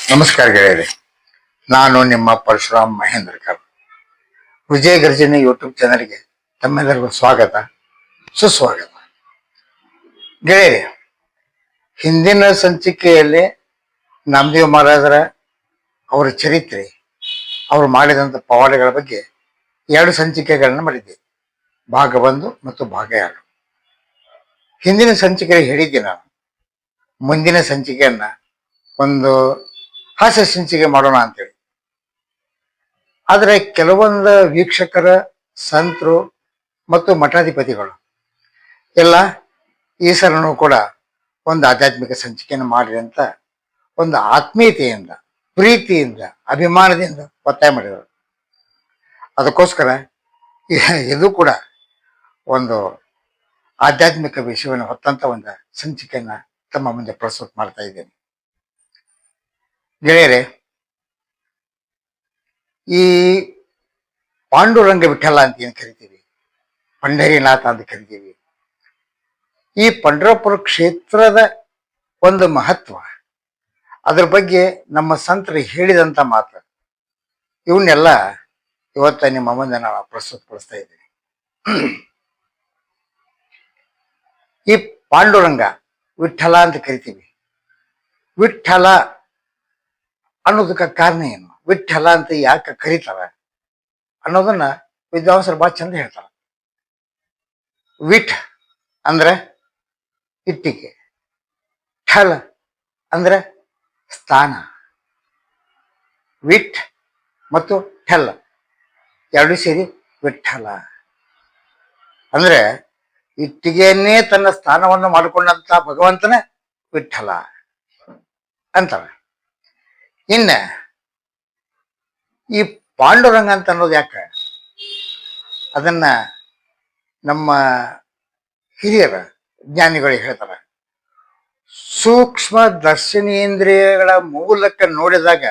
ನಮಸ್ಕಾರ ಗೆಳೆಯರೆ, ನಾನು ನಿಮ್ಮ ಪರಶುರಾಮ್ ಮಹೇಂದ್ರಕರ್. ವಿಜಯ ಗರ್ಜನೆ ಯೂಟ್ಯೂಬ್ ಚಾನಲ್ಗೆ ತಮ್ಮೆಲ್ಲರಿಗೂ ಸ್ವಾಗತ, ಸುಸ್ವಾಗತ. ಗೆಳೆಯರೆ, ಹಿಂದಿನ ಸಂಚಿಕೆಯಲ್ಲಿ ನಾಮದೇವ್ ಮಹಾರಾಜರ ಅವರ ಚರಿತ್ರೆ, ಅವರು ಮಾಡಿದಂಥ ಪವಾಡಗಳ ಬಗ್ಗೆ 2 ಸಂಚಿಕೆಗಳನ್ನು ಮಾಡಿದ್ದೆ, ಭಾಗ 1 ಮತ್ತು ಭಾಗ 2. ಹಿಂದಿನ ಸಂಚಿಕೆಯಲ್ಲಿ ಹೇಳಿದ್ದೆ ನಾನು ಮುಂದಿನ ಸಂಚಿಕೆಯನ್ನ ಒಂದು ಹಾಸ್ಯ ಸಂಚಿಕೆ ಮಾಡೋಣ ಅಂತೇಳಿ. ಆದರೆ ಕೆಲವೊಂದು ವೀಕ್ಷಕರ, ಸಂತರು ಮತ್ತು ಮಠಾಧಿಪತಿಗಳು ಎಲ್ಲ ಈ ಸಲನೂ ಕೂಡ ಒಂದು ಆಧ್ಯಾತ್ಮಿಕ ಸಂಚಿಕೆಯನ್ನು ಮಾಡ್ರಿ ಅಂತ ಒಂದು ಆತ್ಮೀಯತೆಯಿಂದ, ಪ್ರೀತಿಯಿಂದ, ಅಭಿಮಾನದಿಂದ ಒತ್ತಾಯ ಮಾಡಿದರು. ಅದಕ್ಕೋಸ್ಕರ ಇದು ಕೂಡ ಒಂದು ಆಧ್ಯಾತ್ಮಿಕ ವಿಷಯವನ್ನು ಹೊತ್ತಂತ ಒಂದು ಸಂಚಿಕೆಯನ್ನ ತಮ್ಮ ಮುಂದೆ ಪ್ರಸ್ತುತ ಮಾಡ್ತಾ ಇದ್ದೇನೆ. ಗೆಳೆಯರೆ, ಈ ಪಾಂಡುರಂಗ ವಿಠಲ ಅಂತ ಏನು ಕರಿತೀವಿ, ಪಂಢರಿನಾಥ ಅಂತ ಕರಿತೀವಿ, ಈ ಪಂಢರಪುರ ಕ್ಷೇತ್ರದ ಒಂದು ಮಹತ್ವ, ಅದ್ರ ಬಗ್ಗೆ ನಮ್ಮ ಸಂತರು ಹೇಳಿದಂತ ಮಾತು, ಇವನ್ನೆಲ್ಲ ಇವತ್ತ ನಿಮ್ಮ ಮುಂದೆ ನಾನು ಪ್ರಸ್ತುತಪಡಿಸ್ತಾ ಇದ್ದೀನಿ. ಈ ಪಾಂಡುರಂಗ ವಿಠಲ ಅಂತ ಕರಿತೀವಿ. ವಿಠಲ ಅನ್ನೋದಕ್ಕೆ ಕಾರಣ ಏನು, ವಿಠಲ ಅಂತ ಯಾಕೆ ಕರೀತಾರ ಅನ್ನೋದನ್ನ ವಿದ್ವಾಂಸರು ಬಹಳ ಚಂದ ಹೇಳ್ತಾರ. ವಿಠ್ ಅಂದ್ರೆ ಇಟ್ಟಿಗೆ, ಠಲ್ ಅಂದ್ರೆ ಸ್ಥಾನ. ವಿಠ್ ಮತ್ತು ಠಲ್ ಎರಡು ಸೇರಿ ವಿಠಲ ಅಂದ್ರೆ ಇಟ್ಟಿಗೆಯನ್ನೇ ತನ್ನ ಸ್ಥಾನವನ್ನು ಮಾಡಿಕೊಂಡಂತ ಭಗವಂತನ ವಿಠಲ ಅಂತಾರ. ಇನ್ನ ಈ ಪಾಂಡುರಂಗ ಅಂತ ಅನ್ನೋದು ಯಾಕೆ, ಅದನ್ನ ನಮ್ಮ ಹಿರಿಯರ ಜ್ಞಾನಿಗಳಿಗೆ ಹೇಳ್ತಾರೆ. ಸೂಕ್ಷ್ಮ ದರ್ಶನೇಂದ್ರಿಯಗಳ ಮೂಲಕ ನೋಡಿದಾಗ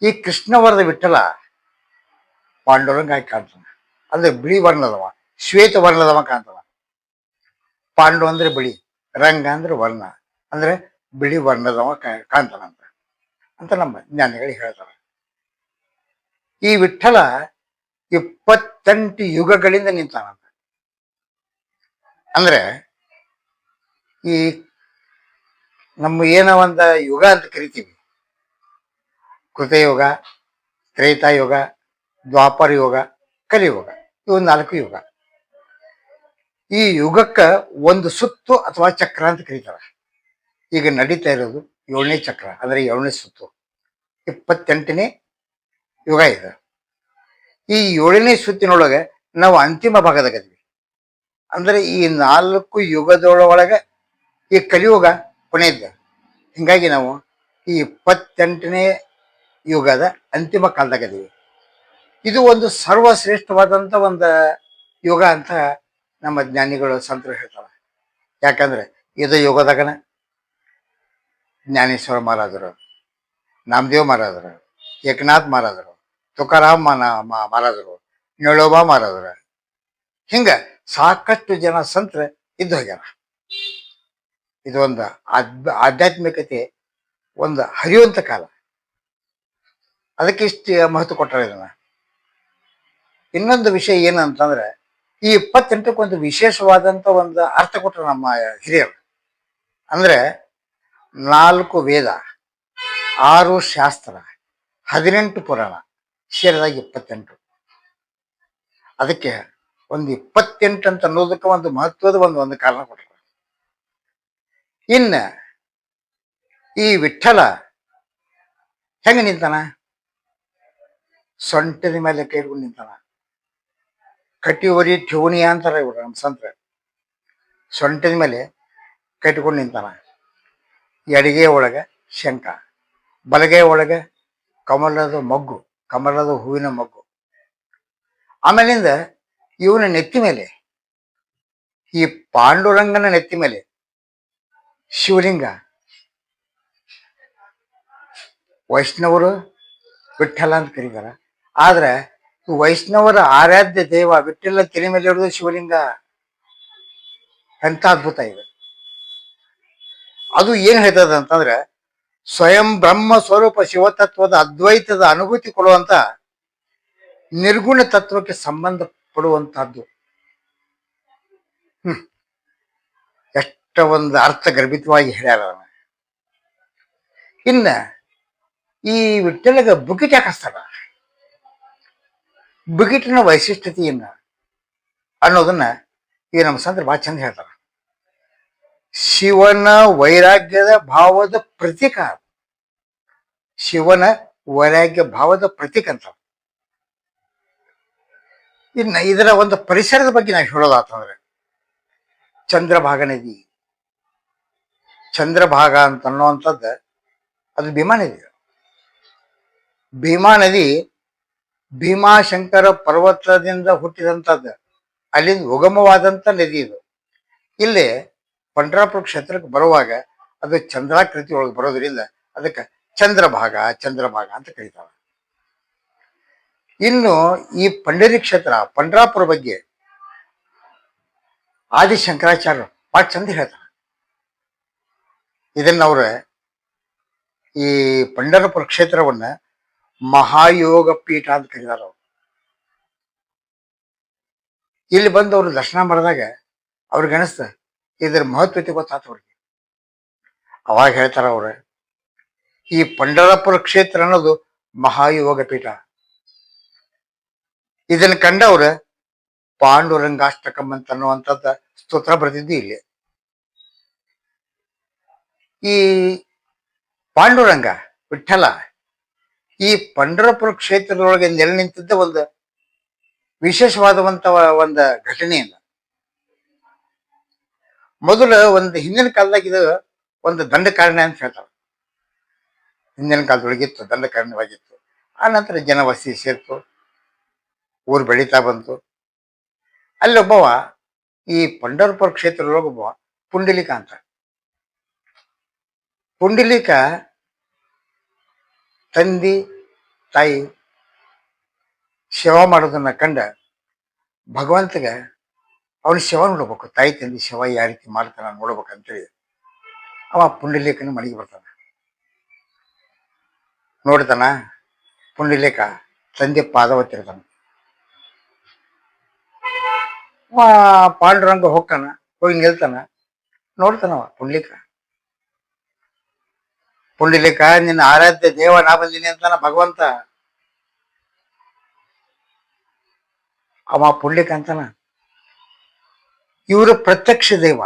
ಈ ಕೃಷ್ಣವರ್ಧ ವಿಠಲ ಪಾಂಡುರಂಗ ಆಗಿ ಕಾಣ್ತಾನ. ಅಂದ್ರೆ ಬಿಳಿ ವರ್ಣದವ, ಶ್ವೇತ ವರ್ಣದವ ಕಾಣ್ತಾನ. ಪಾಂಡು ಅಂದ್ರೆ ಬಿಳಿ, ರಂಗ ಅಂದ್ರೆ ವರ್ಣ, ಅಂದ್ರೆ ಬಿಳಿ ವರ್ಣದವ ಕಾಣ್ತಾನಂತ ಅಂತ ನಮ್ಮ ಜ್ಞಾನಿಗಳಿಗೆ ಹೇಳ್ತಾರೆ. ಈ ವಿಠಲ 28 ಯುಗಗಳಿಂದ ನಿಂತಾನಂತ. ಅಂದ್ರೆ ಈ ನಮ್ಮ ಏನೋ ಒಂದು ಯುಗ ಅಂತ ಕರಿತೀವಿ, ಕೃತಯುಗ, ತ್ರೇತಾಯುಗ, ದ್ವಾಪರ ಯುಗ, ಕಲಿಯುಗ, ಇವು 4 ಯುಗ. ಈ ಯುಗಕ್ಕ ಒಂದು ಸುತ್ತು ಅಥವಾ ಚಕ್ರ ಅಂತ ಕರೀತಾರೆ. ಈಗ ನಡೀತಾ ಇರೋದು 7ನೇ ಚಕ್ರ, ಅಂದ್ರೆ 7ನೇ ಸುತ್ತು, 28ನೇ ಯುಗ ಇದೆ. ಈ 7ನೇ ಸುತ್ತಿನೊಳಗೆ ನಾವು ಅಂತಿಮ ಭಾಗದಾಗದ್ವಿ. ಅಂದ್ರೆ ಈ 4 ಯುಗದೊಳಗೆ ಈ ಕಲಿಯುಗ ಕೊನೆಯಿದ್ದ. ಹಿಂಗಾಗಿ ನಾವು ಈ 28ನೇ ಯುಗದ ಅಂತಿಮ ಕಾಲದಾಗದೀವಿ. ಇದು ಒಂದು ಸರ್ವಶ್ರೇಷ್ಠವಾದಂಥ ಒಂದು ಯುಗ ಅಂತ ನಮ್ಮ ಜ್ಞಾನಿಗಳು, ಸಂತರು ಹೇಳ್ತಾರೆ. ಯಾಕಂದ್ರೆ ಇದು ಯುಗದಾಗನ ಜ್ಞಾನೇಶ್ವರ ಮಹಾರಾಜರು, ನಾಮದೇವ್ ಮಹಾರಾಜರು, ಏಕನಾಥ್ ಮಹಾರಾಜರು, ತುಕಾರಾಮ್ ಮಹಾರಾಜರು, ನಿಳೋಬಾ ಮಹಾರಾಜರು, ಹಿಂಗ ಸಾಕಷ್ಟು ಜನ ಸಂತರ ಇದ್ದು ಹೋಗ್ಯಾರ. ಇದು ಒಂದು ಆಧ್ಯಾತ್ಮಿಕತೆ ಒಂದು ಹರಿಯುವಂತ ಕಾಲ. ಅದಕ್ಕೆ ಇಷ್ಟು ಮಹತ್ವ ಕೊಟ್ಟಾರೆ ಇದನ್ನ. ಇನ್ನೊಂದು ವಿಷಯ ಏನಂತಂದ್ರೆ, ಈ 28ಕ್ಕೊಂದು ವಿಶೇಷವಾದಂತ ಒಂದು ಅರ್ಥ ಕೊಟ್ಟರು ನಮ್ಮ ಹಿರಿಯರು. ಅಂದ್ರೆ 4 ವೇದ, 6 ಶಾಸ್ತ್ರ, 18 ಪುರಾಣ ಸೇರಿದಾಗ 28. ಅದಕ್ಕೆ ಒಂದು 28 ಅಂತ ಅನ್ನೋದಕ್ಕೆ ಒಂದು ಮಹತ್ವದ ಒಂದು ಕಾರಣ ಕೊಟ್ಟರು. ಇನ್ನ ಈ ವಿಠಲ ಹೆಂಗ ನಿಂತಾನ, ಸೊಂಟದ ಮೇಲೆ ಕೈ ಇಟ್ಕೊಂಡು ನಿಂತಾನ. ಕಟಿವರಿ ಠಿವಣಿಯ ಅಂತಾರ ಇವ್ರು ನಮ್ಮ ಸಂತರ. ಸೊಂಟದ ಮೇಲೆ ಕಟ್ಟಿಕೊಂಡು ನಿಂತಾನ. ಎಡಗೆ ಒಳಗೆ ಶಂಖ, ಬಲಗೈ ಒಳಗೆ ಕಮಲದ ಮೊಗ್ಗು, ಕಮಲದ ಹೂವಿನ ಮೊಗ್ಗು. ಆಮೇಲಿಂದ ಇವನ ನೆತ್ತಿ ಮೇಲೆ, ಈ ಪಾಂಡುರಂಗನ ನೆತ್ತಿ ಮೇಲೆ ಶಿವಲಿಂಗ. ವೈಷ್ಣವರು ವಿಠಲ ಅಂತ ಕರೀತಾರ. ಆದ್ರೆ ವೈಷ್ಣವರ ಆರಾಧ್ಯ ದೇವ ವಿಠಲ ತಲೆ ಮೇಲೆ ಇರೋದು ಶಿವಲಿಂಗ. ಎಂತ ಅದ್ಭುತ ಇದೆ. ಅದು ಏನ್ ಹೇಳ್ತದ ಅಂತಂದ್ರೆ, ಸ್ವಯಂ ಬ್ರಹ್ಮ ಸ್ವರೂಪ ಶಿವತತ್ವದ ಅದ್ವೈತದ ಅನುಭೂತಿ ಕೊಡುವಂತ ನಿರ್ಗುಣ ತತ್ವಕ್ಕೆ ಸಂಬಂಧ ಪಡುವಂತಹದ್ದು. ಎಷ್ಟ ಒಂದು ಅರ್ಥ ಗರ್ಭಿತವಾಗಿ ಹೇಳ್ಯಾರ. ಇನ್ನ ಈ ವಿಠ್ಠಲಗ ಬುಗಿಟ್ ಯಾಕೆ ಹಚ್ತಾರ, ಬುಗಿಟಿನ ವೈಶಿಷ್ಟ್ಯತೆ ಏನ ಅನ್ನೋದನ್ನ ಈ ನಮ್ಮ ಸಂತರ ಬಹಳ ಚಂದ ಹೇಳ್ತಾರ. ಶಿವನ ವೈರಾಗ್ಯದ ಭಾವದ ಪ್ರತೀಕ, ಶಿವನ ವೈರಾಗ್ಯ ಭಾವದ ಪ್ರತೀಕ ಅಂತ. ಇನ್ನು ಇದರ ಒಂದು ಪರಿಸರದ ಬಗ್ಗೆ ನಾವು ಹೇಳೋದಾತಂದ್ರೆ, ಚಂದ್ರಭಾಗ ನದಿ, ಚಂದ್ರಭಾಗ ಅಂತ ಅನ್ನುವಂಥದ್ದು ಅದು ಭೀಮಾ ನದಿ. ಭೀಮಾ ನದಿ ಭೀಮಾಶಂಕರ ಪರ್ವತದಿಂದ ಹುಟ್ಟಿದಂಥದ್ದು, ಅಲ್ಲಿಂದ ಉಗಮವಾದಂಥ ನದಿ ಇದು. ಇಲ್ಲಿ ಪಂಡ್ರಾಪುರ ಕ್ಷೇತ್ರಕ್ಕೆ ಬರುವಾಗ ಅದು ಚಂದ್ರಾಕೃತಿ ಒಳಗೆ ಬರೋದ್ರಿಂದ ಅದಕ್ಕೆ ಚಂದ್ರಭಾಗ ಚಂದ್ರಭಾಗ ಅಂತ ಕರೀತಾರೆ. ಇನ್ನು ಈ ಪಂಡರಿ ಕ್ಷೇತ್ರ ಪಂಡ್ರಾಪುರ ಬಗ್ಗೆ ಆದಿಶಂಕರಾಚಾರ್ಯರು ಭಾಳ ಚಂದ ಹೇಳ್ತಾರೆ. ಇದನ್ನ ಅವ್ರ ಈ ಪಂಡರಪುರ ಕ್ಷೇತ್ರವನ್ನ ಮಹಾಯೋಗ ಪೀಠ ಅಂತ ಕರೀತಾರ. ಇಲ್ಲಿ ಬಂದು ಅವರು ದರ್ಶನ ಮಾಡಿದಾಗ ಅವ್ರಿಗೆ ಅನಿಸ್ತ ಇದ್ರ ಮಹತ್ವತೆ ಗೊತ್ತಾತ ಅವ್ರಿಗೆ. ಅವಾಗ ಹೇಳ್ತಾರ ಅವ್ರ, ಈ ಪಂಡರಪುರ ಕ್ಷೇತ್ರ ಅನ್ನೋದು ಮಹಾಯೋಗ ಪೀಠ. ಇದನ್ನ ಕಂಡವ್ರ ಪಾಂಡುರಂಗಾಷ್ಟಕಂ ಅಂತ ಅನ್ನುವಂಥದ್ದ ಸ್ತೋತ್ರ ಬರೆದಿದ್ದು ಇಲ್ಲಿ. ಈ ಪಾಂಡುರಂಗ ವಿಠ್ಠಲ ಈ ಪಂಡರಪುರ ಕ್ಷೇತ್ರದೊಳಗೆ ನೆಲೆ ನಿಂತಿದ್ದ ಒಂದು ವಿಶೇಷವಾದಂತ ಒಂದು ಘಟನೆಯಿಂದ. ಮೊದಲು ಒಂದು ಹಿಂದಿನ ಕಾಲದಾಗ ಇದು ಒಂದು ದಂಡಕಾರಣ್ಯ ಅಂತ ಹೇಳ್ತಾರೆ. ಹಿಂದಿನ ಕಾಲದೊಳಗಿತ್ತು, ದಂಡಕಾರಣ್ಯವಾಗಿತ್ತು. ಆ ನಂತರ ಜನವಸತಿ ಸೇರ್ತು, ಊರು ಬೆಳೀತಾ ಬಂತು. ಅಲ್ಲೊಬ್ಬವ ಈ ಪಂಡರಪುರ ಕ್ಷೇತ್ರದೊಳಗೊಬ್ಬ ಪುಂಡಲಿಕ ಅಂತ. ಪುಂಡಲಿಕ ತಂದಿ ತಾಯಿ ಸೇವಾ ಮಾಡೋದನ್ನ ಕಂಡ ಭಗವಂತಗೆ ಅವನ ಶವ ನೋಡ್ಬೇಕು, ತಾಯಿ ತಂದಿ ಶವ ಯಾವ ರೀತಿ ಮಾಡ್ತಾನ ನೋಡ್ಬೇಕಂತೇಳಿ ಅವ ಪುಂಡಲೇಖನ ಮನೆಗೆ ಬರ್ತಾನ. ನೋಡ್ತಾನ, ಪುಂಡಲೇಖ ತಂದೆ ಪಾದ ಒತ್ತಿರ್ತಾನ. ಪಾಂಡುರಂಗ ಹೋಗ್ತಾನ, ಹೋಗಿ ನಿಲ್ತಾನ, ನೋಡ್ತಾನವ ಪುಂಡಲೇಖ ನಿನ್ನ ಆರಾಧ್ಯ ದೇವ ನಾ ಬಂದೀನಿ ಅಂತಾನ ಭಗವಂತ. ಅವ ಪುಂಡಲೇಖ ಅಂತಾನ, ಇವರು ಪ್ರತ್ಯಕ್ಷ ದೇವ,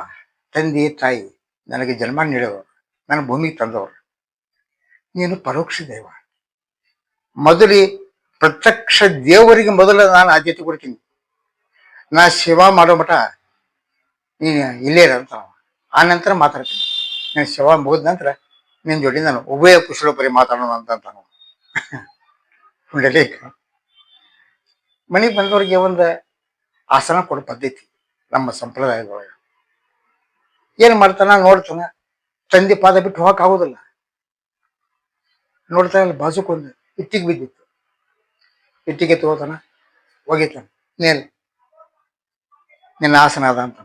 ತಂದೆ ತಾಯಿ ನನಗೆ ಜನ್ಮ ನೀಡಿದವರು, ನನ್ನ ಭೂಮಿಗೆ ತಂದವರು. ನೀನು ಪರೋಕ್ಷ ದೇವ, ಮೊದಲಿ ಪ್ರತ್ಯಕ್ಷ ದೇವರಿಗೆ ಮೊದಲು ನಾನು ಆದ್ಯತೆ ಕೊಡ್ತೀನಿ. ನಾ ಸೇವಾ ಮಾಡೋ ಮಠ ನೀನು ಇಲ್ಲೇ ಇರಂತ. ಆ ನಂತರ ಮಾತಾಡ್ತೀನಿ. ನೀನು ಸೇವಾ ಮುಗಿದ ನಂತರ ನಿನ್ನ ಜೋಡಿ ನಾನು ಉಭಯ ಕುಶಲೋಪರಿ ಮಾತಾಡೋಣ ಅಂತ ಪುಂಡಲೇಖ. ಮನೆಗೆ ಬಂದವ್ರಿಗೆ ಒಂದು ಆಸನ ಕೊಡೋ ಪದ್ಧತಿ ನಮ್ಮ ಸಂಪ್ರದಾಯದೊಳಗೆ. ಏನು ಮಾಡ್ತಾನ, ನೋಡ್ತಾನ, ತಂದೆ ಪಾದ ಬಿಟ್ಟು ಹೋಗಕ್ ಆಗೋದಿಲ್ಲ. ನೋಡ್ತಾ ಇಲ್ಲ, ಬಾಜುಕೊಂದು ಇಟ್ಟಿಗೆ ಬಿದ್ದಿತ್ತು, ಇಟ್ಟಿಗೆ ತಗೋತಾನ, ಒಗಿತಾನ, ನಿನ್ನ ಆಸನ ಅದ ಅಂತ.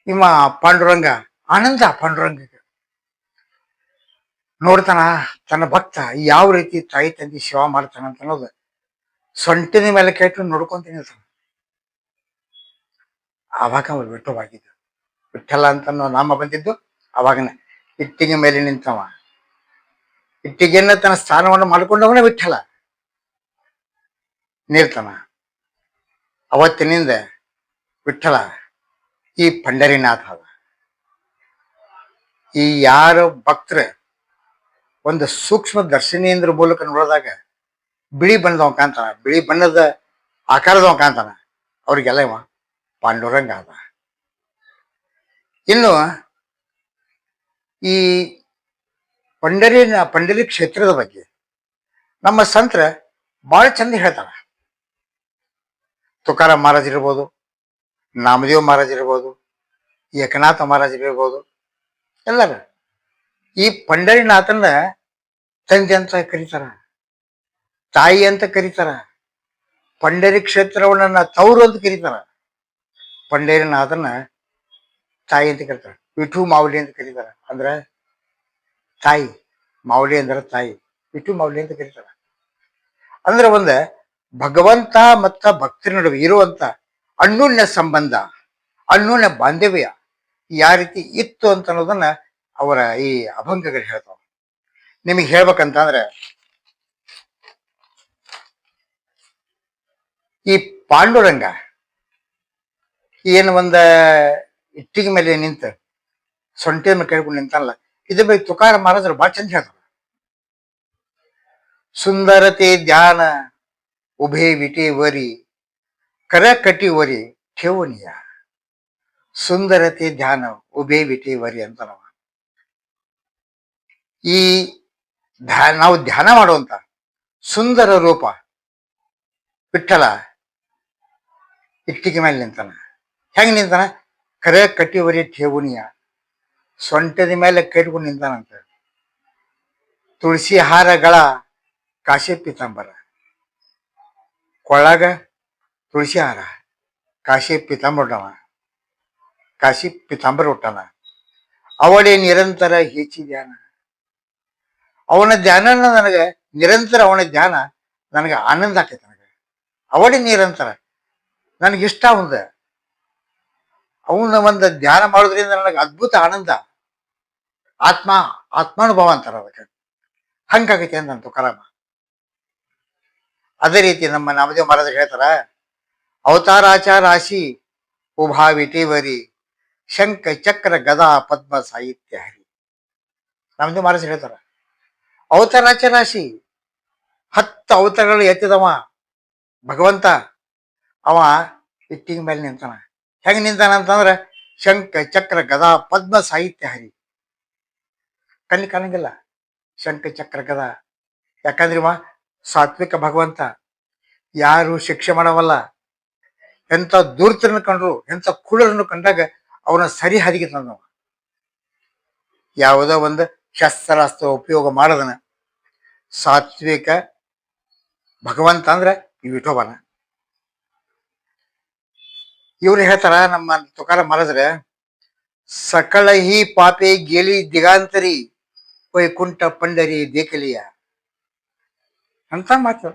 ನಿಮ್ಮ ಪಾಂಡುರಂಗ ಆನಂದ, ಪಾಂಡುರಂಗಕ್ಕೆ ನೋಡ್ತಾನ ತನ್ನ ಭಕ್ತ ಯಾವ ರೀತಿ ತಾಯಿ ತಂದಿ ಸೇವಾ ಮಾಡ್ತಾನ ಅಂತ ಅನ್ನೋದು ಸೊಂಟಿನ ಮೇಲೆ ಕೇಟ್ಟು ನೋಡ್ಕೊಂತೀನಿ ಇರ್ತಾನ. ಆವಾಗ ಅವ್ರು ವಿಠವಾಗಿದ್ದು, ವಿಠ್ಠಲ ಅಂತ ನಾಮ ಬಂದಿದ್ದು ಅವಾಗನೇ. ಇಟ್ಟಿಗೆ ಮೇಲೆ ನಿಂತವ, ಇಟ್ಟಿಗೆಯನ್ನ ತನ್ನ ಸ್ಥಾನವನ್ನು ಮಾಡಿಕೊಂಡವನೇ ವಿಠ್ಠಲ ನಿಲ್ತಾನ. ಅವತ್ತಿನಿಂದ ವಿಠ್ಠಲ ಈ ಪಂಡರಿನಾಥ ಅದ. ಈ ಯಾರ ಭಕ್ತರ ಒಂದು ಸೂಕ್ಷ್ಮ ದರ್ಶನೇಂದ್ರ ಮೂಲಕ ನೋಡಿದಾಗ ಬಿಳಿ ಬಣ್ಣದವ ಕಾಣ್ತಾನ, ಬಿಳಿ ಬಣ್ಣದ ಆಕಾರದವ ಕಾಣ್ತಾನ, ಅವ್ರಿಗೆಲ್ಲ ಇವ ಪಾಂಡುರಂಗ ಅದ. ಇನ್ನು ಈ ಪಂಡರಿ ಕ್ಷೇತ್ರದ ಬಗ್ಗೆ ನಮ್ಮ ಸಂತರ ಬಹಳ ಚಂದ ಹೇಳ್ತಾರ. ತುಕಾರಾಮ್ ಮಹಾರಾಜ್ ಇರ್ಬೋದು, ನಾಮದೇವ್ ಮಹಾರಾಜ್ ಇರ್ಬೋದು, ಏಕನಾಥ ಮಹಾರಾಜ್ ಇರ್ಬೋದು, ಎಲ್ಲರ ಈ ಪಂಡರಿನಾಥನ ತಂದೆ ಅಂತ ಕರೀತಾರ, ತಾಯಿ ಅಂತ ಕರೀತಾರ. ಪಂಡರಿ ಕ್ಷೇತ್ರವನ್ನ ತವರು ಅಂತ ಕರೀತಾರ. ಪಂಡರಿನಾಥನ ತಾಯಿ ಅಂತ ಕರೀತಾರ, ವಿಠು ಮಾವಲಿ ಅಂತ ಕರೀತಾರ. ಅಂದ್ರೆ ತಾಯಿ. ಮಾವಲಿ ಅಂದ್ರೆ ತಾಯಿ, ಇಟ್ಟು ಮಾವಲಿ ಅಂತ ಕರೀತಾರ. ಅಂದ್ರೆ ಒಂದ ಭಗವಂತ ಮತ್ತ ಭಕ್ತರ ನಡುವೆ ಇರುವಂತ ಅನ್ಯೋನ್ಯ ಸಂಬಂಧ, ಅನ್ಯೋನ್ಯ ಬಾಂಧವ್ಯ ಯಾವ ರೀತಿ ಇತ್ತು ಅಂತ ಅನ್ನೋದನ್ನ ಅವರ ಈ ಅಭಂಗಗಳು ಹೇಳ್ತಾವ. ನಿಮಗೆ ಹೇಳ್ಬೇಕಂತಂದ್ರೆ ಈ ಪಾಂಡುರಂಗ ಏನು ಒಂದ ಇಟ್ಟಿಗೆ ಮೇಲೆ ನಿಂತ ಸೊಂಟೆ ಮೇಲೆ ಕೇಳ್ಕೊಂಡು ನಿಂತಲ್ಲ, ಇದ್ರ ಬಗ್ಗೆ ತುಕಾರ ಮಹಾರಾಜರು ಬಹಳ ಚಂದ ಹೇಳ್ತಾರೆ. ಸುಂದರತೆ ಧ್ಯಾನ ಉಭಯ ವಿಟೇವರಿ ಕರ ಕಟಿವರಿ ಠೇವಣಿಯ. ಸುಂದರತೆ ಧ್ಯಾನ ಉಭಯ ವಿಟೇವರಿ ಅಂತ ಈ ನಾವು ಧ್ಯಾನ ಮಾಡುವಂತ ಸುಂದರ ರೂಪ ವಿಠಲ ಇಟ್ಟಿಗೆ ಮೇಲೆ ನಿಂತಾನ. ಹೆಂಗ್ ನಿಂತಾನ? ಕರೆ ಕಟಿವರಿ ಠೇವಣಿಯ, ಸೊಂಟದ ಮೇಲೆ ಕಟ್ಕೊಂಡು ನಿಂತಾನಂತ. ತುಳಸಿ ಹಾರಗಳ ಕಾಶಿ ಪೀತಾಂಬರ, ಕೊಳ್ಳಾಗ ತುಳಸಿ ಹಾರ, ಕಾಶಿ ಪೀತಾಂಬರ ಕಾಶಿ ಪೀತಾಂಬರ ಹುಟ್ಟಾನ. ಅವಳೇ ನಿರಂತರ ಹೆಚ್ಚಿ ಧ್ಯಾನ. ಅವನ ಧ್ಯಾನ ನನಗೆ ನಿರಂತರ, ಅವನ ಧ್ಯಾನ ನನಗೆ ಆನಂದ ಆಕೈತೆ. ನನಗೆ ಅವಳೇ ನಿರಂತರ ನನಗಿಷ್ಟ. ಅವನ ಒಂದು ಧ್ಯಾನ ಮಾಡೋದ್ರಿಂದ ನನಗೆ ಅದ್ಭುತ ಆನಂದ, ಆತ್ಮಾನುಭವ ಅಂತಾರ ಅದಕ್ಕೆ. ಹಂಗಾಗೈತೆ ಅಂತ ತುಕಾರಾಮ. ಅದೇ ರೀತಿ ನಮ್ಮ ನಾಮದೇವ ಮಹಾರಾಜರು ಹೇಳ್ತಾರ, ಅವತಾರಾಚಾರ ರಾಶಿ ಉಭಾ ವಿಟೇವರಿ ಶಂಖ ಚಕ್ರ ಗದಾ ಪದ್ಮ ಸಾಹಿತ್ಯ ಹರಿ. ನಾಮದೇವ ಮಹಾರಾಜರು ಹೇಳ್ತಾರ, ಅವತಾರಾಚಾರ ರಾಶಿ 10 ಅವತಾರಗಳು ಎತ್ತಿದವ ಭಗವಂತ. ಅವ ಇಟ್ಟಿಗೆ ಮೇಲೆ ನಿಂತಾನ. ಹೆಂಗ್ ನಿಂತಾನ ಅಂತಂದ್ರ ಶಂಖ ಚಕ್ರ ಗದಾ ಪದ್ಮ ಸಾಹಿತ್ಯ ಹರಿ. ಕಣ್ಣಿ ಕಾಣಂಗಿಲ್ಲ ಶಂಖ ಚಕ್ರ ಗದಾ, ಯಾಕಂದ್ರೆ ಇವ ಸಾತ್ವಿಕ ಭಗವಂತ. ಯಾರು ಶಿಕ್ಷೆ ಮಾಡವಲ್ಲ. ಎಂತ ದೂರ್ತರನ್ನು ಕಂಡ್ರು, ಎಂತ ಕುಳರನ್ನು ಕಂಡಾಗ ಅವನ ಸರಿ ಹದಿಗೆ ತಂದವ. ಯಾವುದೋ ಒಂದು ಶಸ್ತ್ರಾಸ್ತ್ರ ಉಪಯೋಗ ಮಾಡದನ ಸಾತ್ವಿಕ ಭಗವಂತ ಅಂದ್ರೆ ಈ ವಿಠೋಬನ. ಇವ್ರು ಹೇಳ್ತಾರ ನಮ್ಮ ತುಕಾರಾಮ್ ಮಹಾರಾಜ್ರ, ಸಕಲ ಹಿ ಪಾಪೆ ಗೆಲಿ ದಿಗಾಂತರಿ ವೈಕುಂಠ ಪಂಡರಿ ದೇಕಲಿಯ ಅಂತ ಮಾತು.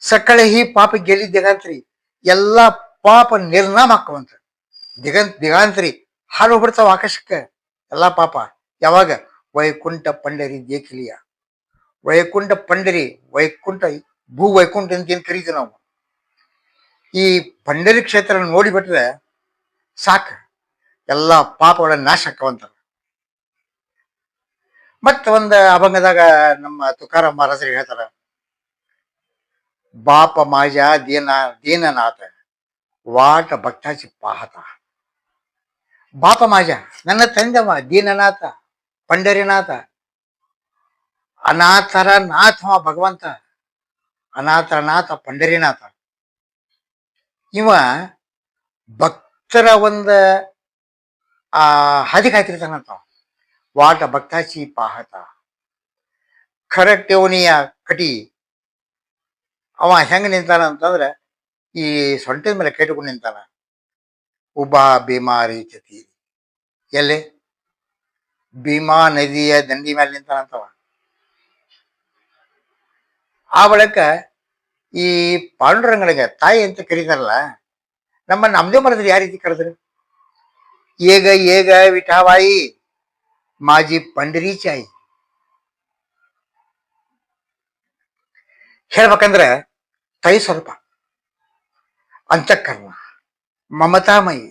ಸಕಲ ಹಿ ಪಾಪ ಗೆಲಿ ದಿಗಾಂತರಿ, ಎಲ್ಲಾ ಪಾಪ ನಿರ್ನಾಮ ಹಾಕುವಂತ. ದಿಗಾಂತರಿ ಹಾರು ಬಿಡ್ತಾವ ಆಕಾಶಕ್ಕೆ ಎಲ್ಲಾ ಪಾಪ. ಯಾವಾಗ? ವೈಕುಂಠ ಪಂಡರಿ ದೇಖಲಿಯ. ವೈಕುಂಠ ಪಂಡರಿ, ವೈಕುಂಠ ಭೂ ವೈಕುಂಠ ಅಂತ ಏನ್ ಕರೀತೀವಿ ನಾವು. ಈ ಪಂಡರಿ ಕ್ಷೇತ್ರ ನೋಡಿಬಿಟ್ರೆ ಸಾಕು, ಎಲ್ಲಾ ಪಾಪಗಳ ನಾಶ ಆಕ್ಕವಂತಾರ. ಮತ್ತ ಒಂದ ಅಭಂಗದಾಗ ನಮ್ಮ ತುಕಾರಾಮ್ ಮಹಾರಾಜರು ಹೇಳ್ತಾರ, ಬಾಪ ಮಾಜ ದೀನನಾಥ ವಾಟ ಭಕ್ತಾಚಿ ಪಾಹತ. ಬಾಪ ಮಾಜ ನನ್ನ ತಂದೆವ ದೀನನಾಥ ಪಂಡರಿನಾಥ, ಅನಾಥರ ನಾಥವ ಭಗವಂತ, ಅನಾಥರ ನಾಥ ಪಂಡರಿನಾಥ. ಇವ ಭಕ್ತರ ಒಂದ ಹಾದಿಗೆ ಹಾಕಿರ್ತಾನಂತ. ವಾಟ ಭಕ್ತಾಚಿ ಪಾಹತ ಖರಟೆವನಿಯ ಕಟಿ. ಅವ ಹೆಂಗ ನಿಂತಾನ ಅಂತಂದ್ರ ಈ ಸೊಂಟದ ಮೇಲೆ ಕೈಟ್ಕೊಂಡು ನಿಂತಾನ. ಉಬಾ ಭೀಮಾರಿ ಚತಿ, ಎಲ್ಲಿ? ಭೀಮಾ ನದಿಯ ದಂಡಿ ಮೇಲೆ ನಿಂತಾನಂತವ. ಆ ಬಳಿಕ ಈ ಪಾಂಡುರಂಗನಿಗೆ ತಾಯಿ ಅಂತ ಕರೀತಾರಲ್ಲ, ನಮ್ಮ ನಮ್ದೇ ಮರದ್ರಿ ಯಾವ ರೀತಿ ಕರೆದ್ರು? ಏಗ ಏಗ ವಿಠಾಬಾಯಿ ಮಾಜಿ ಪಂಡರಿ ಚಾಯಿ. ಹೇಳ್ಬೇಕಂದ್ರ ತಾಯಿ ಸ್ವಲ್ಪ ಅಂತಃಕರಣ ಮಮತಾಮಯಿ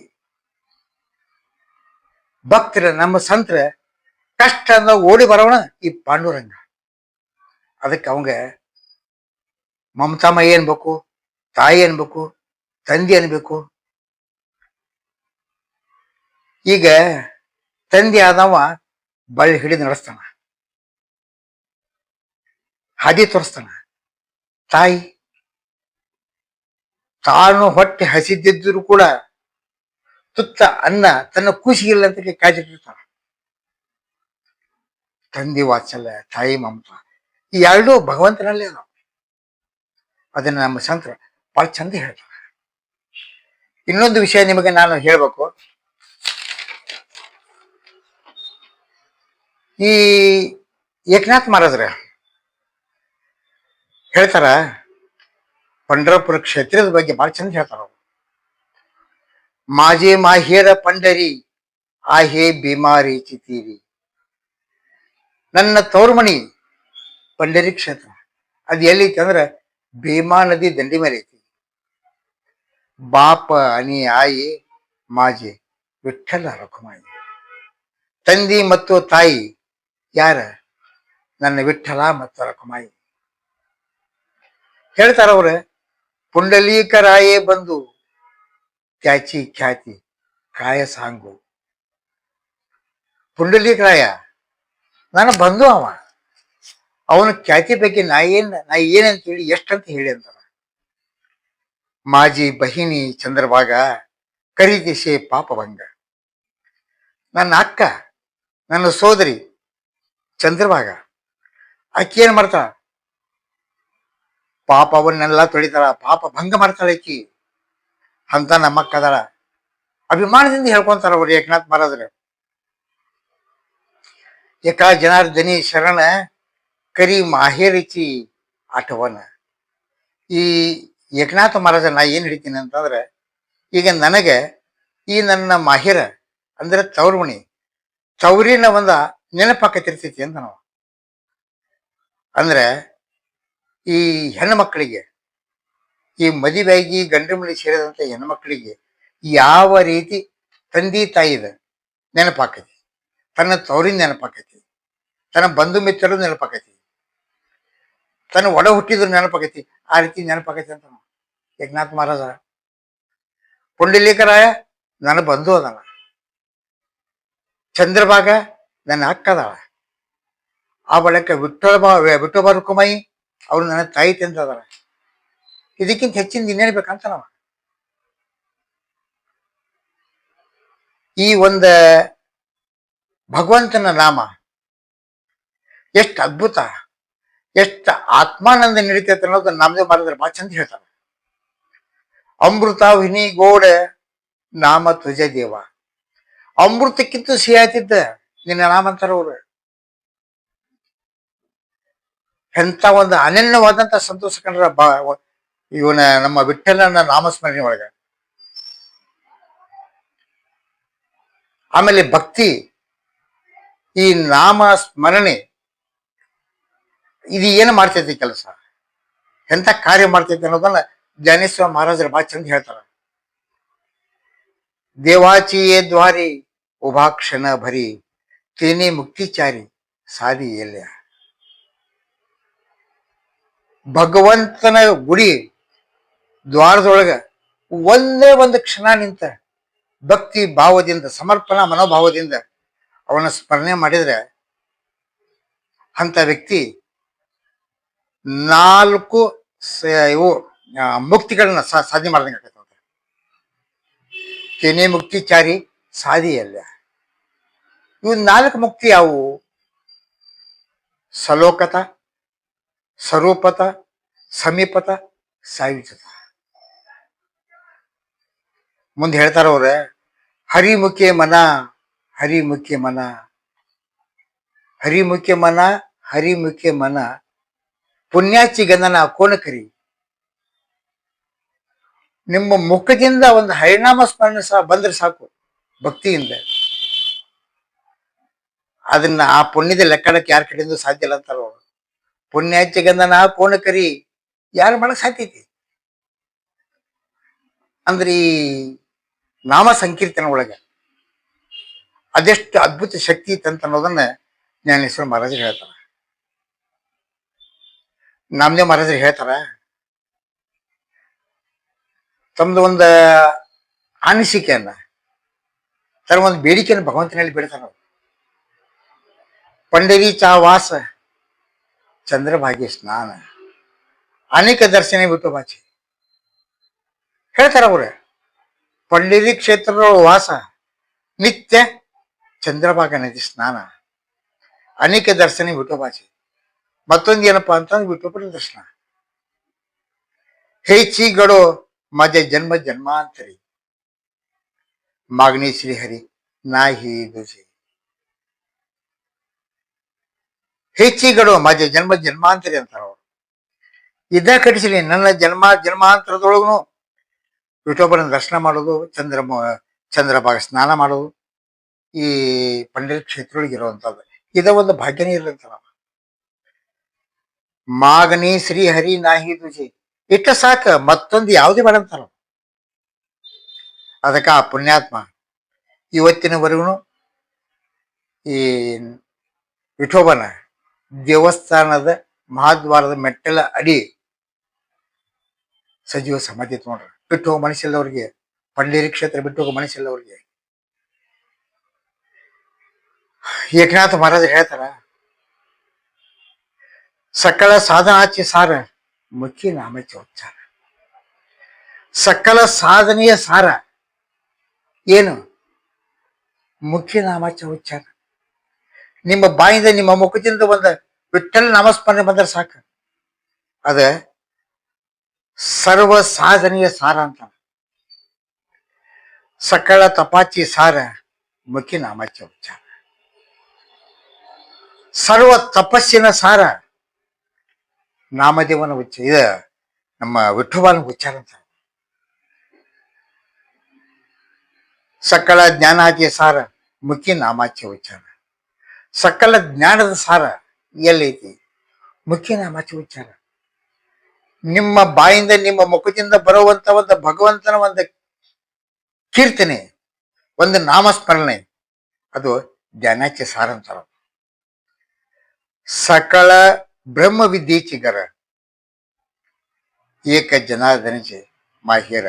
ಭಕ್ತರ, ನಮ್ಮ ಸಂತರ ಕಷ್ಟ ಅಂದ ಓಡಿ ಬರೋಣ ಈ ಪಾಂಡುರಂಗ. ಅದಕ್ಕೆ ಅವಂಗ ಮಮತಾಮಯಿ ಅನ್ಬೇಕು, ತಾಯಿ ಅನ್ಬೇಕು, ತಂದೆ ಅನ್ಬೇಕು. ಈಗ ತಂದೆ ಆದವ ಬಳ್ಳಿ ಹಿಡಿದು ನಡೆಸ್ತಾನ, ಹಾದಿ ತೋರಿಸ್ತಾನ. ತಾಯಿ ತಾನು ಹೊಟ್ಟೆ ಹಸಿದಿದ್ದರೂ ಕೂಡ ತುತ್ತ ಅನ್ನ ತನ್ನ ಕೂಸಿಗಿಲ್ಲ ಅಂತ ಕಾಯ್ದಿಟ್ಟಿರ್ತಾನ. ತಂದೆ ವಾತ್ಸಲ್ಯ, ತಾಯಿ ಮಮತ, ಈ ಎರಡೂ ಭಗವಂತನಲ್ಲೇ ಅದಾವ. ಅದನ್ನ ನಮ್ಮ ಸಂತರ ಬಹಳ ಚಂದ ಹೇಳ್ತಾರೆ. ಇನ್ನೊಂದು ವಿಷಯ ನಿಮಗೆ ನಾನು ಹೇಳ್ಬೇಕು. ಈ ಏಕನಾಥ್ ಮಹಾರಾಜ್ರ ಹೇಳ್ತಾರ, पंढरपूर ಕ್ಷೇತ್ರದ ಬಗ್ಗೆ ಬಹಳ ಚಂದ ಹೇಳ್ತಾರ ಅವ್ರು. माझे माहेर पंढरी आहे बिमारीची तीरी. ನನ್ನ ತೌರ್ಮಣಿ पंढरी ಕ್ಷೇತ್ರ ಅದು ಎಲ್ಲೈತಿ ಅಂದ್ರೆ ಭೀಮಾ ನದಿ ದಂಡಿ ಮೇಲೆ ಐತಿ. ಬಾಪ आणि आई माझे ವಿಠ್ಠಲ ರಖುಮಾಯಿ. ತಂದಿ ಮತ್ತು ತಾಯಿ ಯಾರ? ನನ್ನ ವಿಠ್ಠಲ ಮತ್ತು ರಖುಮಾಯಿ. ಹೇಳ್ತಾರ ಅವ್ರ, पुंडलिकराये बंधू त्याची ख्याती काय सांगू. ಪುಂಡಲೀಕರಾಯ ನನ್ನ ಬಂಧು ಅವ, ಅವನ ಖ್ಯಾತಿ ಬಗ್ಗೆ ನಾ ಏನಂತ ಹೇಳಿ ಎಷ್ಟಂತ ಹೇಳಿ ಅಂತಾರ. ಮಾಜಿ ಬಹಿನಿ ಚಂದ್ರಭಾಗ ಕರಿದಿಸೆ ಪಾಪಭಂಗ. ನನ್ನ ಅಕ್ಕ, ನನ್ನ ಸೋದರಿ ಚಂದ್ರಭಾಗ, ಆಕಿ ಏನ್ ಮಾಡ್ತಾಳ? ಪಾಪವನ್ನೆಲ್ಲ ತೊಳಿತಾಳ, ಪಾಪ ಭಂಗ ಮಾಡ್ತಾಳ ಆಕಿ ಅಂತ ನಮ್ಮಕ್ಕ ಅದಾಳ. ಅಭಿಮಾನದಿಂದ ಹೇಳ್ಕೊಂತಾರ ಅವ್ರು ಏಕನಾಥ್ ಮಹಾರಾಜರು. एका जनार्दनी ಶರಣ ಕರಿ ಮಾಹೇರಿಚಿ ಆಠವನ. ಈ ಏಕನಾಥ ಮಹಾರಾಜ ನಾ ಏನ್ ಹಿಡಿತೀನಿ ಅಂತಂದ್ರೆ, ಈಗ ನನಗೆ ಈ ನನ್ನ ಮಾಹಿರ ಅಂದ್ರೆ ತೌರ್ಮಣಿ, ತೌರಿನ ಒಂದ ನೆನಪಾಕತಿರ್ತೈತಿ ಅಂತ ನಾವು. ಅಂದ್ರೆ ಈ ಹೆಣ್ಣು ಮಕ್ಕಳಿಗೆ, ಈ ಮದುವೆಯಾಗಿ ಗಂಡು ಮನೆ ಸೇರಿದಂತ ಹೆಣ್ಣು ಮಕ್ಕಳಿಗೆ ಯಾವ ರೀತಿ ತಂದೆ ತಾಯಿದ ನೆನಪಾಕತಿ, ತನ್ನ ತೌರಿನ ನೆನಪಾಕತಿ, ತನ್ನ ಬಂಧು ಮಿತ್ರರು ನೆನಪಾಕತಿ, ತನ್ನ ಒಡ ಹುಟ್ಟಿದ್ರು ನೆನಪಾಕತಿ. ಆ ರೀತಿ ನೆನಪಾಕತಿ ಅಂತ ನಾವು. ಏಕನಾಥ್ ಮಹಾರಾಜ ಪುಂಡಲೀಕರಾಯ ನನ್ನ ಬಂಧು ಅದಾನ, ಚಂದ್ರಭಾಗ ನನ್ನ ಅಕ್ಕ ಅದಾಳ, ಆ ಬಳಿಕ ವಿಠೋಬಾ ರುಕುಮಾಯಿ ಅವ್ರು ನನ್ನ ತಾಯಿ ತಂದ ಅದಾರ. ಇದಕ್ಕಿಂತ ಹೆಚ್ಚಿನ ಇನ್ನೇನ್ ಬೇಕಂತ ನಾವ. ಈ ಒಂದ ಭಗವಂತನ ನಾಮ ಎಷ್ಟು ಅದ್ಭುತ, ಎಷ್ಟು ಆತ್ಮಾನಂದ ನಡೀತೈತೆ ಅನ್ನೋದು ನಾಮದೇವ್ ಮಹಾರಾಜರು ಭಾಳ ಚಂದ ಹೇಳ್ತಾರೆ. ಅಮೃತ ವಿನಿ ಗೋಡ ನಾಮ ತ್ವಜ ದೇವ. ಅಮೃತಕ್ಕಿಂತ ಸಿಹಿಯಾತಿದ್ದ ನಿನ್ನ ನಾಮ ಅಂತಾರ ಅವ್ರು. ಎಂತ ಒಂದು ಅನನ್ಯವಾದಂತ ಸಂತೋಷ ಕಂಡ್ರ ಇವನ ನಮ್ಮ ವಿಠ್ಠಲನ ನಾಮಸ್ಮರಣೆ ಒಳಗ. ಆಮೇಲೆ ಭಕ್ತಿ, ಈ ನಾಮ ಸ್ಮರಣೆ ಇದು ಏನು ಮಾಡ್ತೈತಿ ಕೆಲಸ, ಎಂತ ಕಾರ್ಯ ಮಾಡ್ತೈತಿ ಅನ್ನೋದನ್ನ ಜ್ಞಾನೇಶ್ವರ ಮಹಾರಾಜರು ಭಾಳ ಚಂದ ಹೇಳ್ತಾರ. ದೇವಾಚಿ ದ್ವಾರಿ ಉಭಾ ಕ್ಷಣ ಭರಿ ತೇನೆ ಮುಕ್ತಿಚಾರಿ ಸಾದಿ ಎಲ್ಯ. ಭಗವಂತನ ಗುಡಿ ದ್ವಾರದೊಳಗ ಒಂದೇ ಒಂದು ಕ್ಷಣ ನಿಂತ ಭಕ್ತಿ ಭಾವದಿಂದ, ಸಮರ್ಪಣಾ ಮನೋಭಾವದಿಂದ ಅವನ ಸ್ಮರಣೆ ಮಾಡಿದ್ರೆ ಅಂತ ವ್ಯಕ್ತಿ 4 ಇವು ಮುಕ್ತಿಗಳನ್ನ ಸಾಧನೆ ಮಾಡ್ದಂಗೆ ಆಗ್ತದೆ. ಕೆನೆ ಮುಕ್ತಿಚಾರಿ ಸಾಧಿ ಅಲ್ಲ. ಇವು 4 ಮುಕ್ತಿ ಯಾವುವು? ಸಲೋಕತ, ಸ್ವರೂಪತ, ಸಮೀಪತ, ಸಾಯುಜತ. ಮುಂದೆ ಹೇಳ್ತಾರ ಅವ್ರ, ಹರಿಮುಖೆ ಮನ, ಹರಿಮುಖೆ ಮನ, ಹರಿಮುಖೆ ಮನ, ಹರಿಮುಖೆ ಮನ, ಪುಣ್ಯಾಚಿ ಗಂಧನ ಕೋನ ಕರಿ. ನಿಮ್ಮ ಮುಖದಿಂದ ಒಂದು ಹರಿನಾಮ ಸ್ಮರಣೆ ಬಂದ್ರೆ ಸಾಕು ಭಕ್ತಿಯಿಂದ. ಅದನ್ನ ಆ ಪುಣ್ಯದ ಲೆಕ್ಕಡಕ್ಕೆ ಯಾರ ಕಡೆಯಿಂದ ಸಾಧ್ಯ ಇಲ್ಲ ಅಂತಾರ ಅವರು. ಪುಣ್ಯಾಚಿ ಗಂಧನ ಕೋನ ಕರಿ ಯಾರು ಮಾಡಕ್ ಸಾಧ್ಯೈತಿ? ಅಂದ್ರೆ ಈ ನಾಮ ಸಂಕೀರ್ತನ ಒಳಗ ಅದೆಷ್ಟು ಅದ್ಭುತ ಶಕ್ತಿ ಇತ್ತಂತ ಅನ್ನೋದನ್ನ ಜ್ಞಾನೇಶ್ವರ ಮಹಾರಾಜರು ಹೇಳ್ತಾರ. ನಾಮದೇವ್ ಮಹಾರಾಜರು ಹೇಳ್ತಾರ, ತಮ್ದು ಒಂದು ಅನಿಸಿಕೆಯನ್ನ, ತರ ಒಂದು ಬೇಡಿಕೆಯನ್ನು ಭಗವಂತನಲ್ಲಿ ಬೇಡ್ತಾರ. पंढरीचा वास चंद्रभागे स्नान अनेक दर्शने विठोबाचे. ಹೇಳ್ತಾರ ಅವ್ರ, पंढरी ಕ್ಷೇತ್ರದ ವಾಸ, ನಿತ್ಯ ಚಂದ್ರಭಾಗ ನದಿ ಸ್ನಾನ, ಅನೇಕ ದರ್ಶನೆ ವಿಠೋಬಾಚೆ. ಮತ್ತೊಂದು ಏನಪ್ಪಾ ಅಂತಂದ್ರೆ ವಿಠೋಬನ ದರ್ಶನ. ಹೇಚಿ ಗಡೋ माझ्या जन्म जन्मांतरी मागणी श्रीहरी नाही दुजे. ಹೆಚ್ಚಿಗಡು ಮಧ್ಯ ಜನ್ಮ ಜನ್ಮಾಂತರಿ ಅಂತಾರ ಅವರು. ಇದ್ದ ಕಟ್ಟಿಸಲಿ ನನ್ನ ಜನ್ಮ ಜನ್ಮಾಂತರದೊಳಗೂ ವಿಠೋಬನ ದರ್ಶನ ಮಾಡೋದು, ಚಂದ್ರಭಾಗ ಸ್ನಾನ ಮಾಡೋದು ಈ ಪಂಡಿತ ಕ್ಷೇತ್ರೊಳಗೆ ಇರುವಂತದ್ದು. ಇದ ಒಂದು ಭಾಗ್ಯನೇ ಇರ್ಲಂತ ನಾವು. ಮಾಗನಿ ಶ್ರೀ ಹರಿ ನಾಹಿ ದುಜಿ ಇಷ್ಟ ಸಾಕ, ಮತ್ತೊಂದು ಯಾವುದೇ ಬೇಡ ಅಂತಾರ. ಅದಕ್ಕ ಆ ಪುಣ್ಯಾತ್ಮ ಇವತ್ತಿನವರೆಗೂ ಈ ವಿಠೋಬನ ದೇವಸ್ಥಾನದ ಮಹಾದ್ವಾರದ ಮೆಟ್ಟಲ ಅಡಿ ಸಜೀವ ಸಮಾಧಿ ನೋಡ್ರಿ. ಬಿಟ್ಟು ಹೋಗೋ ಮನಸ್ಸಿಲ್ಲವ್ರಿಗೆ, ಪಂಡೇರಿ ಕ್ಷೇತ್ರ ಬಿಟ್ಟು ಹೋಗೋ ಮನಸ್ಸಿಲ್ಲವ್ರಿಗೆ. ಏಕನಾಥ ಮಹಾರಾಜ ಹೇಳ್ತಾರ, ಸಕಲ ಸಾಧನಾಚಿ ಸಾರ ಮುಖ್ಯ ನಾಮಚ ಉಚ್ಚಾರ. ಸಕಲ ಸಾಧನೆಯ ಸಾರ ಏನು? ಮುಖ್ಯ ನಾಮಚ ಉಚ್ಚಾರ. ನಿಮ್ಮ ಬಾಯಿಂದ ನಿಮ್ಮ ಮುಖದಿಂದ ಒಂದು ವಿಠ್ಠಲ ನಾಮಸ್ಮರಣೆ ಬಂದ್ರೆ ಸಾಕು, ಅದ ಸರ್ವ ಸಾಧನೆಯ ಸಾರ ಅಂತ. ಸಕಲ ತಪಾಚಿ ಸಾರ ಮುಖ್ಯ ನಾಮಚ ಉಚ್ಚಾರ. ಸರ್ವ ತಪಸ್ಸಿನ ಸಾರ ನಾಮದೇವನ ಇದ ನಮ್ಮ ವಿಠೋಬನ ಉಚ್ಚಾರ ಅಂತ. ಸಕಲ ಜ್ಞಾನಾಚಿಯ ಸಾರ ಮುಖ್ಯ ನಾಮಾಚ್ಯ ಉಚ್ಚಾರ. ಸಕಲ ಜ್ಞಾನದ ಸಾರ ಎಲ್ಲೈತಿ? ಮುಖ್ಯ ನಾಮಾಚ್ಯ ಉಚ್ಚಾರ. ನಿಮ್ಮ ಬಾಯಿಂದ ನಿಮ್ಮ ಮುಖದಿಂದ ಬರುವಂತ ಒಂದು ಭಗವಂತನ ಒಂದು ಕೀರ್ತನೆ, ಒಂದು ನಾಮಸ್ಮರಣೆ, ಅದು ಜ್ಞಾನಾಚ್ಯ ಸಾರ ಅಂತಾರ. ಸಕಲ ಬ್ರಹ್ಮ ವಿದ್ಯೇಚಿಗರ ಏಕ ಜನಾರ್ದನಿಜೆ ಮಾಹಿರ.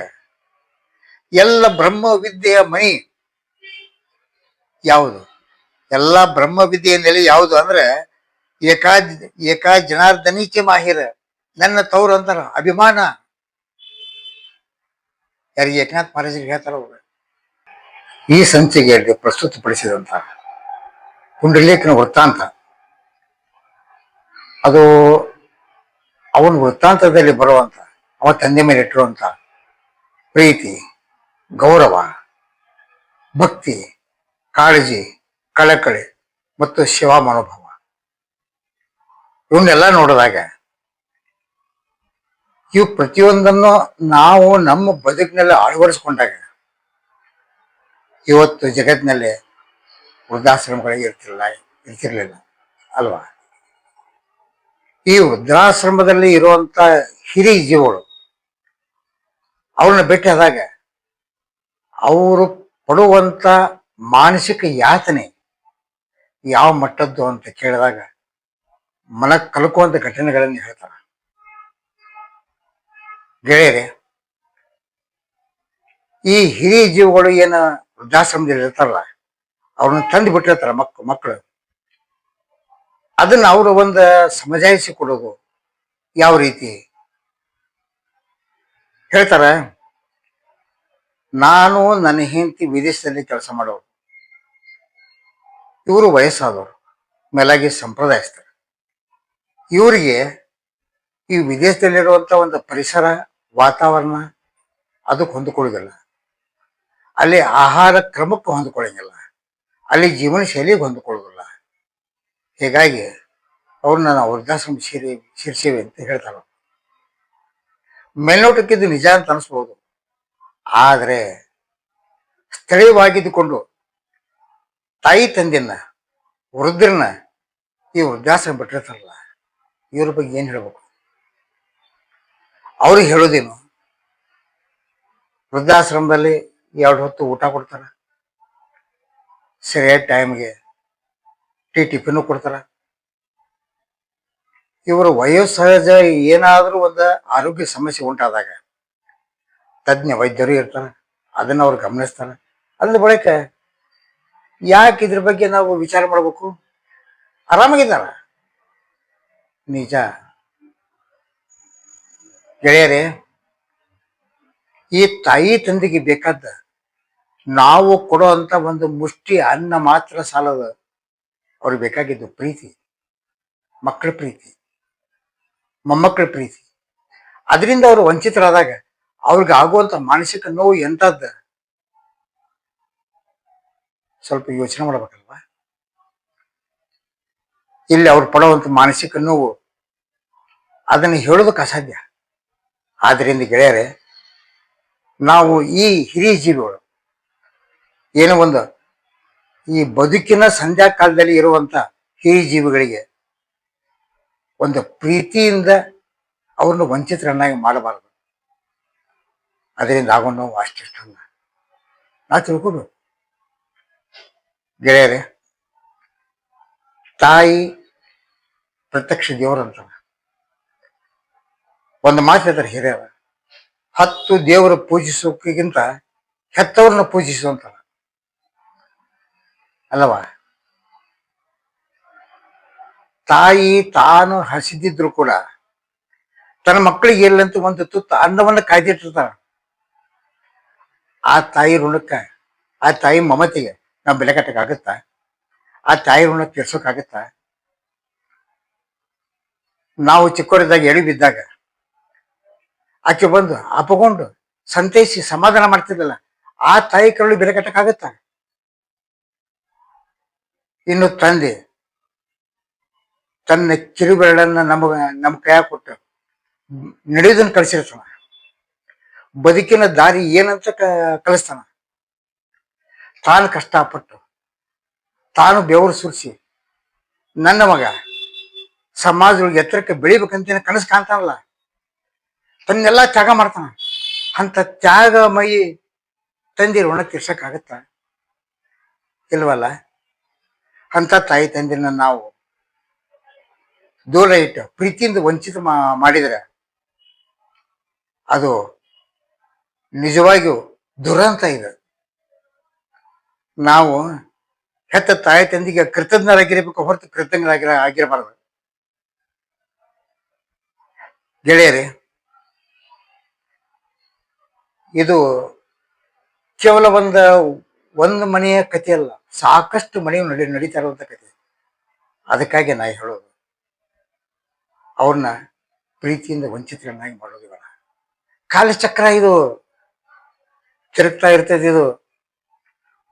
ಎಲ್ಲ ಬ್ರಹ್ಮ ವಿದ್ಯೆಯ ಮಣಿ ಯಾವುದು? ಎಲ್ಲ ಬ್ರಹ್ಮ ವಿದ್ಯೆಯ ನೆಲೆ ಯಾವುದು ಅಂದ್ರೆ ಏಕಾ ಜನಾರ್ದನಿಚೆ ಮಾಹಿರ, ನನ್ನ ತವರು ಅಂತಾರ. ಅಭಿಮಾನ ಯಾರಿಗೆ? ಏಕನಾಥ್ ಮಹಾರಾಜರಿಗೆ ಹೇಳ್ತಾರ ಅವರು. ಈ ಸಂಚಿಕೆಯಲ್ಲಿ ಪ್ರಸ್ತುತಪಡಿಸಿದಂತ ಪುಂಡಲೀಕನ ವೃತ್ತಾಂತ, ಅದು ಅವನ ವೃತ್ತಾಂತದಲ್ಲಿ ಬರುವಂತ, ಅವ ತಂದೆ ಮೇಲೆ ಇಟ್ಟಿರುವಂತ ಪ್ರೀತಿ, ಗೌರವ, ಭಕ್ತಿ, ಕಾಳಜಿ, ಕಳಕಳಿ ಮತ್ತು ಶಿವ ಮನೋಭಾವ, ಇವನ್ನೆಲ್ಲ ನೋಡಿದಾಗ ಇವು ಪ್ರತಿಯೊಂದನ್ನು ನಾವು ನಮ್ಮ ಬದುಕಿನಲ್ಲಿ ಅಳವಡಿಸ್ಕೊಂಡಾಗ ಇವತ್ತು ಜಗತ್ತಿನಲ್ಲಿ ವೃದ್ಧಾಶ್ರಮಗಳಿಗೆ ಇರ್ತಿರ್ಲಿಲ್ಲ ಅಲ್ವಾ? ಈ ವೃದ್ಧಾಶ್ರಮದಲ್ಲಿ ಇರುವಂತ ಹಿರಿಯ ಜೀವಗಳು ಅವ್ರನ್ನ ಭೇಟಿಯಾದಾಗ ಅವರು ಪಡುವಂತ ಮಾನಸಿಕ ಯಾತನೆ ಯಾವ ಮಟ್ಟದ್ದು ಅಂತ ಕೇಳಿದಾಗ ಮನ ಕಲ್ಕುವಂತ ಘಟನೆಗಳನ್ನು ಹೇಳ್ತಾರ. ಗೆಳೆಯರೆ, ಈ ಹಿರಿಯ ಜೀವಗಳು ಏನು ವೃದ್ಧಾಶ್ರಮದಲ್ಲಿ ಇರ್ತಾರಲ್ಲ, ಅವ್ರನ್ನ ತಂದು ಬಿಟ್ಟಿರ್ತಾರ ಮಕ್ಕಳು. ಅದನ್ನ ಅವರು ಒಂದು ಸಮಜಾಯಿಸಿ ಕೊಡೋದು ಯಾವ ರೀತಿ ಹೇಳ್ತಾರ? ನಾನು ನನ್ನ ಹೆಂಡತಿ ವಿದೇಶದಲ್ಲಿ ಕೆಲಸ ಮಾಡೋರು, ಇವರು ವಯಸ್ಸಾದವರು, ಮೇಲಾಗಿ ಸಂಪ್ರದಾಯಸ್ಥರು. ಇವರಿಗೆ ಈ ವಿದೇಶದಲ್ಲಿರುವಂತ ಒಂದು ಪರಿಸರ, ವಾತಾವರಣ ಅದಕ್ಕೆ ಹೊಂದಿಕೊಳ್ಳೋದಿಲ್ಲ, ಅಲ್ಲಿ ಆಹಾರ ಕ್ರಮಕ್ಕೆ ಹೊಂದಿಕೊಳ್ಳಂಗಿಲ್ಲ, ಅಲ್ಲಿ ಜೀವನ ಶೈಲಿಗೆ ಹೊಂದಿಕೊಳ್ಳೋದಿಲ್ಲ. ಹೀಗಾಗಿ ಅವ್ರನ್ನ ನಾವು ವೃದ್ಧಾಶ್ರಮ ಸೇರಿಸೇವೆ ಅಂತ ಹೇಳ್ತಾರೆ. ಮೇಲ್ನೋಟಕ್ಕಿದ್ದು ನಿಜ ಅಂತ ಅನಿಸ್ಬೋದು, ಆದರೆ ಸ್ಥಳೀಯವಾಗಿದ್ದುಕೊಂಡು ತಾಯಿ ತಂದೆಯನ್ನ, ವೃದ್ಧರನ್ನ ಈ ವೃದ್ಧಾಶ್ರಮ ಬಿಟ್ಟಿರ್ತಾರಲ್ಲ, ಇವ್ರ ಬಗ್ಗೆ ಏನ್ ಹೇಳ್ಬೇಕು? ಅವ್ರಿಗೆ ಹೇಳೋದೇನು? ವೃದ್ಧಾಶ್ರಮದಲ್ಲಿ 2 ಹೊತ್ತು ಊಟ ಕೊಡ್ತಾರ, ಸರಿಯಾದ ಟೈಮ್ಗೆ ಟಿಫಿನ್ ಕೊಡ್ತಾರ. ಇವರು ವಯೋಸಹಜ ಏನಾದರೂ ಒಂದು ಆರೋಗ್ಯ ಸಮಸ್ಯೆ ಉಂಟಾದಾಗ ತಜ್ಞ ವೈದ್ಯರು ಇರ್ತಾರ, ಅದನ್ನ ಅವ್ರು ಗಮನಿಸ್ತಾರ. ಅದ್ರ ಬಳಿಕ ಯಾಕೆ ಇದ್ರ ಬಗ್ಗೆ ನಾವು ವಿಚಾರ ಮಾಡ್ಬೇಕು? ಆರಾಮಾಗಿದ್ದಾರ. ನಿಜ ಗೆಳೆಯರೇ, ಈ ತಾಯಿ ತಂದೆಗೆ ಬೇಕಾದ ನಾವು ಕೊಡೋ ಅಂತ ಒಂದು ಮುಷ್ಟಿ ಅನ್ನ ಮಾತ್ರ ಸಾಲದ. ಅವ್ರಿಗೆ ಬೇಕಾಗಿದ್ದು ಪ್ರೀತಿ, ಮಕ್ಕಳ ಪ್ರೀತಿ, ಮೊಮ್ಮಕ್ಕಳ ಪ್ರೀತಿ. ಅದರಿಂದ ಅವರು ವಂಚಿತರಾದಾಗ ಅವ್ರಿಗೆ ಆಗುವಂತ ಮಾನಸಿಕ ನೋವು ಎಂತದ್ದ ಸ್ವಲ್ಪ ಯೋಚನೆ ಮಾಡ್ಬೇಕಲ್ವಾ? ಇಲ್ಲಿ ಅವ್ರು ಪಡುವಂಥ ಮಾನಸಿಕ ನೋವು ಅದನ್ನು ಹೇಳೋದಕ್ಕೆ ಅಸಾಧ್ಯ. ಆದ್ರಿಂದ ಗೆಳೆಯರೆ, ನಾವು ಈ ಹಿರಿಯ ಜೀವಿಗಳು ಏನೋ ಒಂದು ಈ ಬದುಕಿನ ಸಂಧ್ಯಾ ಕಾಲದಲ್ಲಿ ಇರುವಂತ ಹಿರಿಯ ಜೀವಿಗಳಿಗೆ ಒಂದು ಪ್ರೀತಿಯಿಂದ ಅವ್ರನ್ನ ವಂಚಿತರನ್ನಾಗಿ ಮಾಡಬಾರದು. ಅದರಿಂದ ಆಗೋ ನೋವು ಅಷ್ಟಿಷ್ಟಲ್ಲ ನಾವು ತಿಳ್ಕೋಬೇಕು. ಗೆಳೆಯರೆ, ತಾಯಿ ಪ್ರತ್ಯಕ್ಷ ದೇವರಂತ ಒಂದು ಮಾತು ಹೇಳ್ತಾರೆ ಹಿರಿಯರ, 10 ದೇವರ ಪೂಜಿಸೋಕ್ಕಿಂತ ಹೆತ್ತವ್ರನ್ನ ಪೂಜಿಸುವಂತ ಅಲ್ಲವಾ. ತಾಯಿ ತಾನು ಹಸಿದಿದ್ರು ಕೂಡ ತನ್ನ ಮಕ್ಕಳಿಗೆ ಎಲ್ಲಂತ ಒಂದು ತುತ್ತು ಅನ್ನವನ್ನು ಕಾಯ್ದಿಟ್ಟಿರ್ತಾಳ. ಆ ತಾಯಿ ಋಣಕ್ಕ, ಆ ತಾಯಿ ಮಮತೆಗೆ ನಾವು ಬೆಲೆ ಕಟ್ಟಕ್ಕಾಗತ್ತಾ? ಆ ತಾಯಿ ಋಣ ತೀರ್ಸೋಕ್ಕಾಗತ್ತಾ? ನಾವು ಚಿಕ್ಕವರಿದ್ದಾಗ ಎಳಿ ಬಿದ್ದಾಗ ಆಕೆ ಬಂದು ಅಪಗೊಂಡು ಸಂತೈಸಿ ಸಮಾಧಾನ ಮಾಡ್ತಿದ್ದಲ್ಲ, ಆ ತಾಯಿ ಕರುಳು ಬೆಲೆ ಕಟ್ಟಕ್ಕಾಗತ್ತ? ಇನ್ನು ತಂದೆ ತನ್ನ ಕಿರುಬೆರಳನ್ನ ನಮ್ಮ ಕೈಯಾಗ ಕೊಟ್ಟು ನಡೆಯೋದನ್ನು ಕಳಿಸಿರ್ತಾನ, ಬದುಕಿನ ದಾರಿ ಏನಂತ ಕಲಿಸ್ತಾನ. ತಾನು ಕಷ್ಟಪಟ್ಟು ತಾನು ಬೆವರು ಸುರಿಸಿ ನನ್ನ ಮಗ ಸಮಾಜದೊಳಗೆ ಎತ್ತರಕ್ಕೆ ಬೆಳಿಬೇಕಂತ ಕನಸು ಕಾಣ್ತಾನಲ್ಲ, ತನ್ನೆಲ್ಲ ತ್ಯಾಗ ಮಾಡ್ತಾನ. ಅಂತ ತ್ಯಾಗಮಯಿ ತಂದೆ ಋಣ ತೀರ್ಸಕ್ಕಾಗತ್ತ? ಇಲ್ವಲ್ಲ. ಅಂತ ತಾಯಿ ತಂದೆನ ನಾವು ದೂರ ಇಟ್ಟು ಪ್ರೀತಿಯಿಂದ ವಂಚಿತ ಮಾಡಿದರೆ ಅದು ನಿಜವಾಗಿಯೂ ದುರಂತ ಇದೆ. ನಾವು ಹೆತ್ತ ತಾಯಿ ತಂದೆಗೆ ಕೃತಜ್ಞರಾಗಿರ್ಬೇಕು ಹೊರತು ಆಗಿರಬಾರದು. ಗೆಳೆಯರೇ, ಇದು ಕೇವಲ ಒಂದು ಮನೆಯ ಕಥೆ ಅಲ್ಲ, ಸಾಕಷ್ಟು ಮನೆಯು ನಡೀತಾ ಇರುವಂತ ಕಥೆ. ಅದಕ್ಕಾಗಿ ನಾ ಹೇಳೋದು, ಅವ್ರನ್ನ ಪ್ರೀತಿಯಿಂದ ವಂಚಿತರನ್ನಾಗಿ ಮಾಡೋದು ಬೇಡ. ಕಾಲಚಕ್ರ ಇದು ತಿರುಗ್ತಾ ಇರ್ತದೆ. ಇದು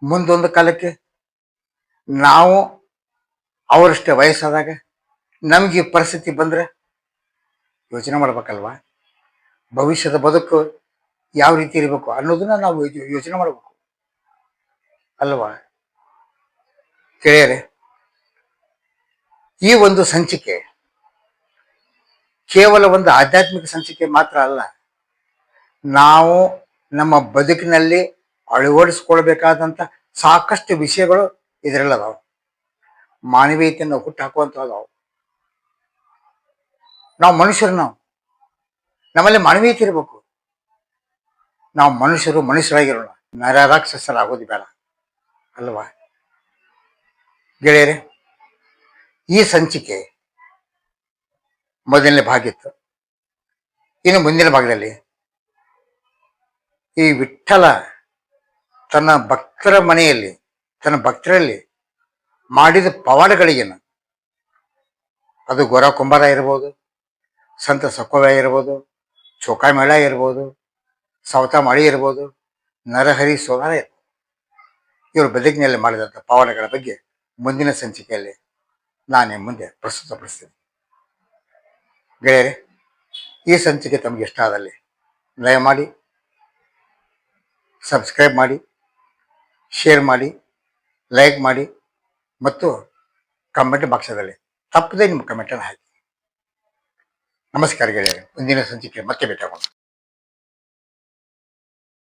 ಮುಂದೊಂದು ಕಾಲಕ್ಕೆ ನಾವು ಅವರಷ್ಟೇ ವಯಸ್ಸಾದಾಗ ನಮ್ಗೆ ಪರಿಸ್ಥಿತಿ ಬಂದ್ರೆ ಯೋಚನೆ ಮಾಡ್ಬೇಕಲ್ವಾ? ಭವಿಷ್ಯದ ಬದುಕು ಯಾವ ರೀತಿ ಇರಬೇಕು ಅನ್ನೋದನ್ನ ನಾವು ಯೋಚನೆ ಮಾಡಬೇಕು ಅಲ್ವಾ? ಗೆಳೆಯರೆ, ಈ ಒಂದು ಸಂಚಿಕೆ ಕೇವಲ ಒಂದು ಆಧ್ಯಾತ್ಮಿಕ ಸಂಚಿಕೆ ಮಾತ್ರ ಅಲ್ಲ, ನಾವು ನಮ್ಮ ಬದುಕಿನಲ್ಲಿ ಅಳವಡಿಸ್ಕೊಳ್ಬೇಕಾದಂಥ ಸಾಕಷ್ಟು ವಿಷಯಗಳು ಇದರಲ್ಲದಾವು. ಮಾನವೀಯತೆಯನ್ನು ಹುಟ್ಟಾಕುವಂಥವು. ನಾವು ಮನುಷ್ಯರು, ನಮ್ಮಲ್ಲಿ ಮಾನವೀಯತೆ ಇರಬೇಕು. ನಾವು ಮನುಷ್ಯರಾಗಿರೋಣ, ನರರಾಕ್ಷಸರಾಗೋದು ಬೇಡ ಅಲ್ವಾ? ಗೆಳೆಯರೆ, ಈ ಸಂಚಿಕೆ ಮೊದಲನೇ ಭಾಗ ಇತ್ತು. ಇನ್ನು ಮುಂದಿನ ಭಾಗದಲ್ಲಿ ಈ ವಿಠ್ಠಲ ತನ್ನ ಭಕ್ತರಲ್ಲಿ ಮಾಡಿದ ಪವಾಡಗಳಿಗೇನು, ಅದು ಗೊರ ಕುಂಬಾರ ಇರ್ಬೋದು, ಸಂತ ಸಕೋವ ಇರ್ಬೋದು, ಚೌಕಾ ಮೇಳ ಇರ್ಬೋದು, ಸವತ ಮಳಿ ಇರ್ಬೋದು, ನರಹರಿ ಸೋನಾರ ಇರ್ಬೋದು, ಇವರು ಬದುಕಿನಲ್ಲಿ ಮಾಡಿದಂಥ ಪವಾಡಗಳ ಬಗ್ಗೆ ಮುಂದಿನ ಸಂಚಿಕೆಯಲ್ಲಿ ನಾನೇ ಮುಂದೆ ಪ್ರಸ್ತುತಪಡಿಸ್ತೀನಿ. ಗೆಳೆಯರೆ, ಈ ಸಂಚಿಕೆ ತಮಗೆ ಇಷ್ಟ ಆದಲ್ಲಿ ದಯಮಾಡಿ ಸಬ್ಸ್ಕ್ರೈಬ್ ಮಾಡಿ, ಶೇರ್ ಮಾಡಿ, ಲೈಕ್ ಮಾಡಿ ಮತ್ತು ಕಮೆಂಟ್ ಬಾಕ್ಸದಲ್ಲಿ ತಪ್ಪದೆ ನಿಮ್ಮ ಕಮೆಂಟನ್ನು ಹಾಕಿ. ನಮಸ್ಕಾರ ಗೆಳೆಯರೆ, ಮುಂದಿನ ಸಂಚಿಕೆ ಮತ್ತೆ ಭೇಟಿಯಾಗೋಣ.